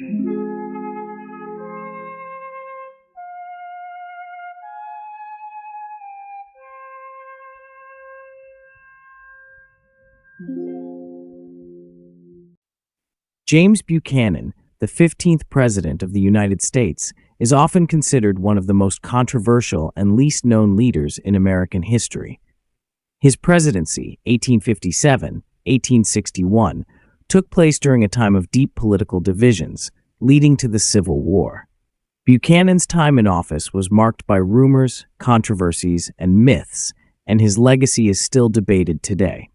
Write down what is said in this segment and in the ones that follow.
James Buchanan, the 15th President of the United States, is often considered one of the most controversial and least known leaders in American history. His presidency, 1857-1861, took place during a time of deep political divisions, leading to the Civil War. Buchanan's time in office was marked by rumors, controversies, and myths, and his legacy is still debated today.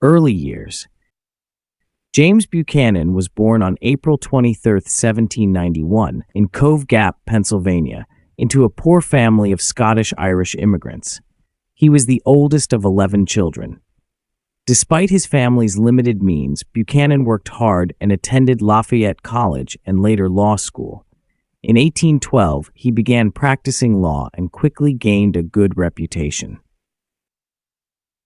Early years. James Buchanan was born on April 23, 1791, in Cove Gap, Pennsylvania, into a poor family of Scottish-Irish immigrants. He was the oldest of 11 children. Despite his family's limited means, Buchanan worked hard and attended Lafayette College and later law school. In 1812, he began practicing law and quickly gained a good reputation.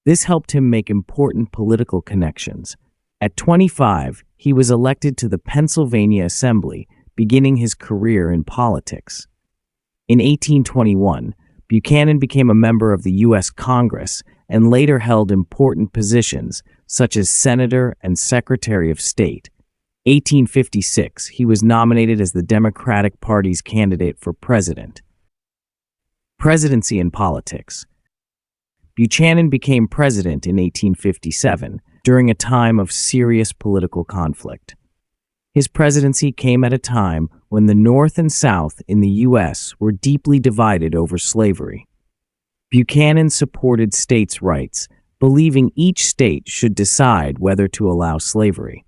This helped him make important political connections. At 25, he was elected to the Pennsylvania Assembly, beginning his career in politics. In 1821, Buchanan became a member of the U.S. Congress and later held important positions such as Senator and Secretary of State. 1856, he was nominated as the Democratic Party's candidate for president. Presidency and politics. Buchanan became president in 1857 during a time of serious political conflict. His presidency came at a time when the North and South in the U.S. were deeply divided over slavery. Buchanan supported states' rights, believing each state should decide whether to allow slavery.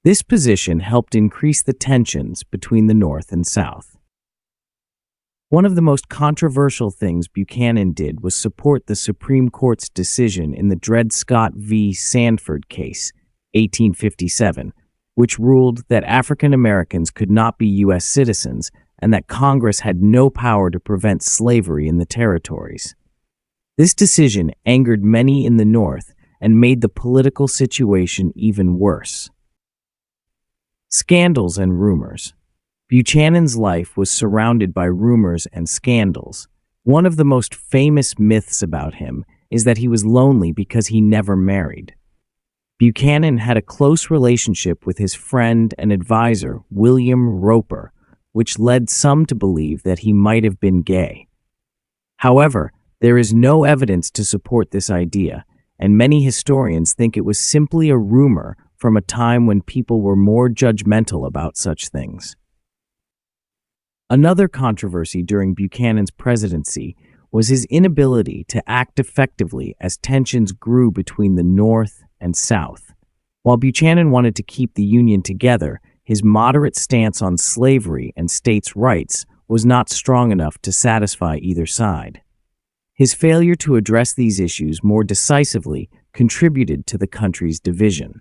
This position helped increase the tensions between the North and South. One of the most controversial things Buchanan did was support the Supreme Court's decision in the Dred Scott v. Sandford case, 1857, which ruled that African Americans could not be U.S. citizens and that Congress had no power to prevent slavery in the territories. This decision angered many in the North and made the political situation even worse. Scandals and rumors. Buchanan's life was surrounded by rumors and scandals. One of the most famous myths about him is that he was lonely because he never married. Buchanan had a close relationship with his friend and advisor, William Roper, which led some to believe that he might have been gay. However, there is no evidence to support this idea, and many historians think it was simply a rumor from a time when people were more judgmental about such things. Another controversy during Buchanan's presidency was his inability to act effectively as tensions grew between the North and South. While Buchanan wanted to keep the Union together, his moderate stance on slavery and states' rights was not strong enough to satisfy either side. His failure to address these issues more decisively contributed to the country's division.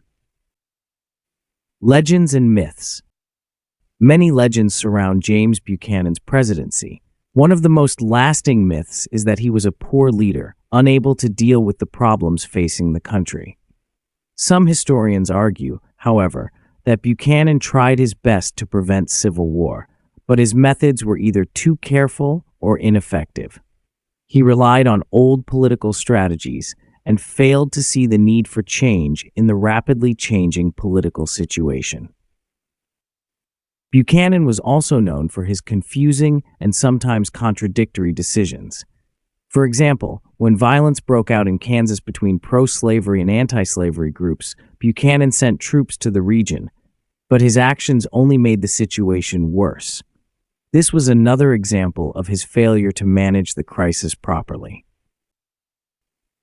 Legends and myths. Many legends surround James Buchanan's presidency. One of the most lasting myths is that he was a poor leader, unable to deal with the problems facing the country. Some historians argue, however, that Buchanan tried his best to prevent civil war, but his methods were either too careful or ineffective. He relied on old political strategies and failed to see the need for change in the rapidly changing political situation. Buchanan was also known for his confusing and sometimes contradictory decisions. For example, when violence broke out in Kansas between pro-slavery and anti-slavery groups, Buchanan sent troops to the region, but his actions only made the situation worse. This was another example of his failure to manage the crisis properly.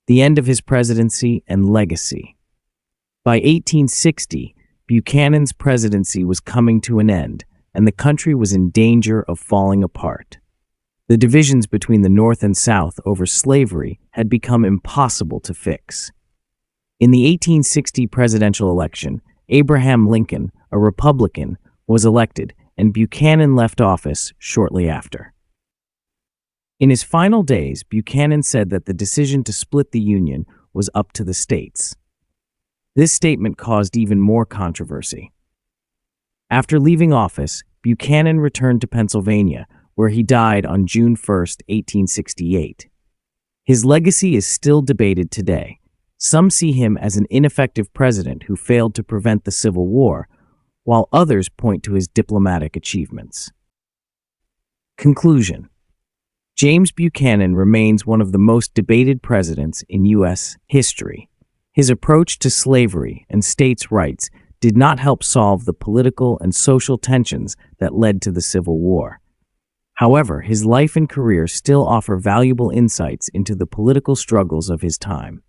The end of his presidency and legacy. By 1860, Buchanan's presidency was coming to an end, and the country was in danger of falling apart. The divisions between the North and South over slavery had become impossible to fix. In the 1860 presidential election, Abraham Lincoln, a Republican, was elected, and Buchanan left office shortly after. In his final days, Buchanan said that the decision to split the Union was up to the states. This statement caused even more controversy. After leaving office, Buchanan returned to Pennsylvania, where he died on June 1, 1868. His legacy is still debated today. Some see him as an ineffective president who failed to prevent the Civil War, while others point to his diplomatic achievements. Conclusion: James Buchanan remains one of the most debated presidents in U.S. history. His approach to slavery and states' rights did not help solve the political and social tensions that led to the Civil War. However, his life and career still offer valuable insights into the political struggles of his time.